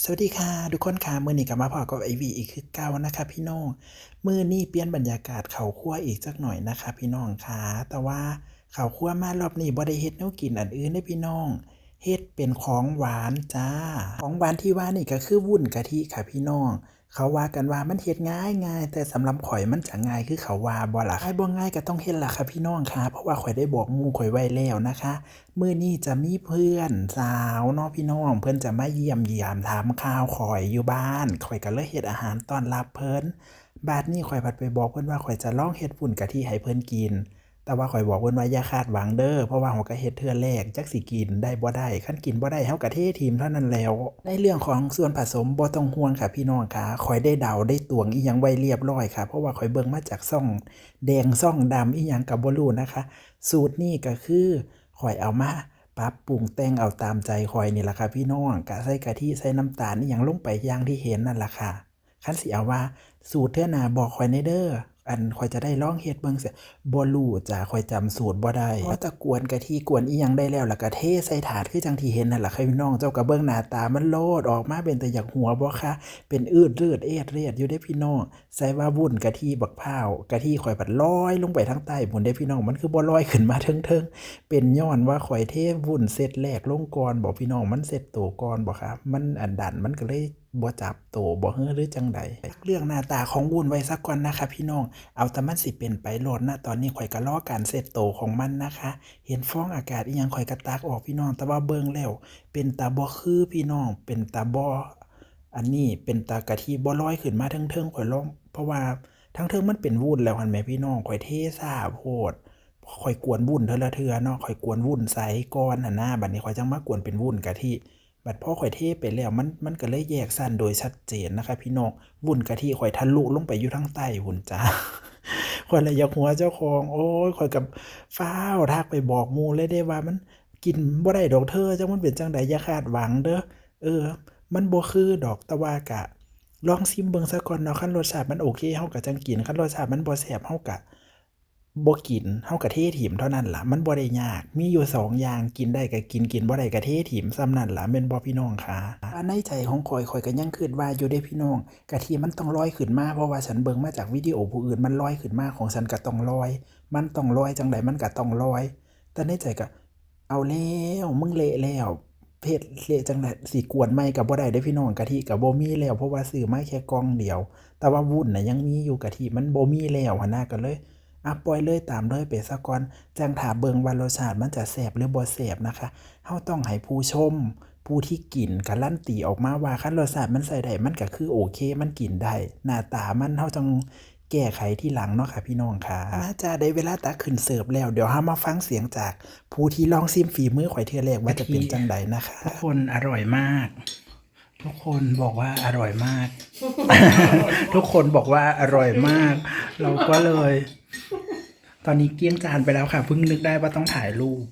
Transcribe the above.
สวัสดีค่ะทุกคนค่ะมื้อนี้กลับมาพอกับไอวีอีกคือเก่านะคะพี่น้องมื้อนี้เปลี่ยนบรรยากาศเข้าครัวอีกจักหน่อยนะคะพี่น้องค่ะแต่ว่าเข้าครัวมารอบนี้บ่ได้เฮ็ดแนวกินอันอื่นเด้อพี่น้องเฮ็ดเป็นของหวานจ้าของหวานที่ว่านี่ก็คือวุ้นกะทิค่ะพี่น้องเขาว่ากันว่ามันเฮ็ดง่ายๆแต่สำหรับข้อยมันจะง่ายคือเขาว่าบ่ล่ะง่ายบ่ง่ายก็ต้องเฮ็ดล่ะค่ะพี่น้องค่ะเพราะว่าข้อยได้บอกหมู่ข้อยไว้แล้วนะคะมื้อนี้จะมีเพื่อนสาวเนาะพี่น้องเพิ่นจะมาเยี่ยมยามถามข่าวข้อยอยู่บ้านข้อยก็เลยเฮ็ดอาหารต้อนรับเพิ่นบัดนี้ข้อยผัดไปบอกเพิ่นว่าข้อยจะลองเฮ็ดวุ้นกะทิให้เพิ่นกินแต่ว่าข้อยบอกเพิ่นว่าอย่าคาดหวังเด้อเพราะว่าข้อยก็เฮ็ดเทื่อแรกจักสิกินได้บ่ได้คันกินบ่ได้เฮาก็เททิ้งเท่านั้นแล้วในเรื่องของส่วนผสมบ่ต้องห่วงค่ะพี่น้องค่ะข้อยได้เดาได้ตวงอิหยังไว้เรียบร้อยค่ะเพราะว่าข้อยเบิ่งมาจากช่องแดงช่องดำอิหยังก็บ่รู้นะคะสูตรนี้ก็คือข้อยเอามาปรับปรุงแต่งเอาตามใจข้อยนี่ล่ะค่ะพี่น้องก็ใส่กะทิใส่น้ำตาลอิหยังลงไปอย่างที่เห็นนั่นล่ะค่ะคันสิเอาว่าสูตรเทื่อหน้าบอกข้อยแหน่เด้ออันข้อยจะได้ลองเฮ็ดเบิ่งซิบ่รู้จ้ะข้อยจำสูตรบ่ได้พอตะกวนกะทิกวนอิหยังได้แล้วก็เทใส่ถาดคือจังที่เห็นนั่นล่ะค่ะพี่น้องเจ้าก็เบิ่งหน้าตามันโลดออกมาเป็นตาอยากหัวบ่คะเป็นอืดลืดเอดเรดอยู่เด้พี่น้องใส่ว่าวุ้นกะทิบักพร้าวกะทิข้อยผัดลอยลงไปทางใต้พู้นเด้พี่น้องมันคือบ่ลอยขึ้นมาเทิงๆเป็นย้อนว่าข้อยเทวุ้นเซตแรกลงก่อนบ่พี่น้องมันเซตโตก่อนบ่ครับมันอันดันมันก็เลยบ่จับโตบ่ฮือหรือจังใดเรื่องหน้าตาของวุ้นไว้ซะก่อนนะคะพี่น้องเอาแต่มันสิเป็นไปโลดณตอนนี้ข้อยก็รอการเซตโตของมันนะคะเห็นฟองอากาศอิหยังข้อยก็ตักออกพี่น้องแต่ว่าเบิ่งแล้วเป็นตาบ่คือพี่น้องเป็นตาบ่อันนี้เป็นตากะทิบ่ลอยขึ้นมาเทิงๆข้อยลองเพราะว่าทั้งเทิงมันเป็นวุ้นแล้วหั่นแหมพี่น้องข้อยเทซ่าโพดข้อยกวนวุ้นเทื่อละเทื่อเนาะข้อยกวนวุ้นใส่ก่อนหั่นนะบัดนี้ข้อยจังมากวนเป็นวุ้นกะทิบัดพอข้อยเทไปแล้วมันก็เลยแยกชั้นโดยชัดเจนนะคะพี่น้องวุ้นกะทิข้อยทะลุลงไปอยู่ทางใต้พู้นจ้า ข้อยเลยอยากหัวเจ้าของโอ๊ยข้อยก็ฟ้าวทักไปบอกหมู่เลยเด้ว่ามันกินบ่ได้ดอกเธอจักมันเป็นจั่งใดอย่าคาดหวังเด้อมันบ่คือดอกแต่ว่าก็ลองชิมเบิ่งซะก่อนเนาะคันรสชาติมันโอเคเฮาก็จั่งกินคันรสชาติมันบ่แซ่บเฮาก็บ่กินเฮาก็เทถิ้มเท่านั้นล่ะมันบ่ได้ยากมีอยู่2อย่างกินได้ก็กินกินบ่ได้ก็เทถิ้มส่ำนั้นล่ะแม่นบ่พี่น้องค่ะในใจของข้อยก็ยังคิดว่าอยู่เดะพี่น้องกะทิมันต้องลอยขึ้นมาเพราะว่าฉันเบิ่งมาจากวิดีโอผู้อื่นมันลอยขึ้นมาของฉันก็ต้องลอยมันต้องลอยจั่งใดมันก็ต้องลอยแต่ในใจก็เอาแล้วมึงเละแล้วเฮ็ดเละจั่งใดสิกวนใหม่ก็บ่ได้เดะพี่น้องกะทิก็บ่มีแล้วเพราะว่าซื้อมาแค่กล่องเดียวแต่ว่าวุ้นน่ะยังมีอยู่กะทิมันบ่มีแล้วหั้นนะก็เลยปล่อยเลยตามเลยไปซะก่อนจั่งท่าเบิ่งว่ารสชาติมันจะแซ่บหรือบ่แซ่บนะคะเฮาต้องให้ผู้ชมผู้ที่กินการันตีออกมาว่าคันรสชาติมันใส่ได้มันก็คือโอเคมันกินได้หน้าตามันเฮาจั่งแก้ไขทีหลังเนาะค่ะพี่น้องค่ะมาจ้าได้เวลาตักขึ้นเสิร์ฟแล้วเดี๋ยวเรามาฟังเสียงจากผู้ที่ลองชิมฝีมือข้อยเทื่อแรกว่าจะเป็นจั่งใดนะคะทุกคนอร่อยมากทุกคนบอกว่าอร่อยมาก ทุกคนบอกว่าอร่อยมากเราก็เลยตอนนี้เกลี้ยงจานไปแล้วค่ะเพิ่งนึกได้ว่าต้องถ่ายรูป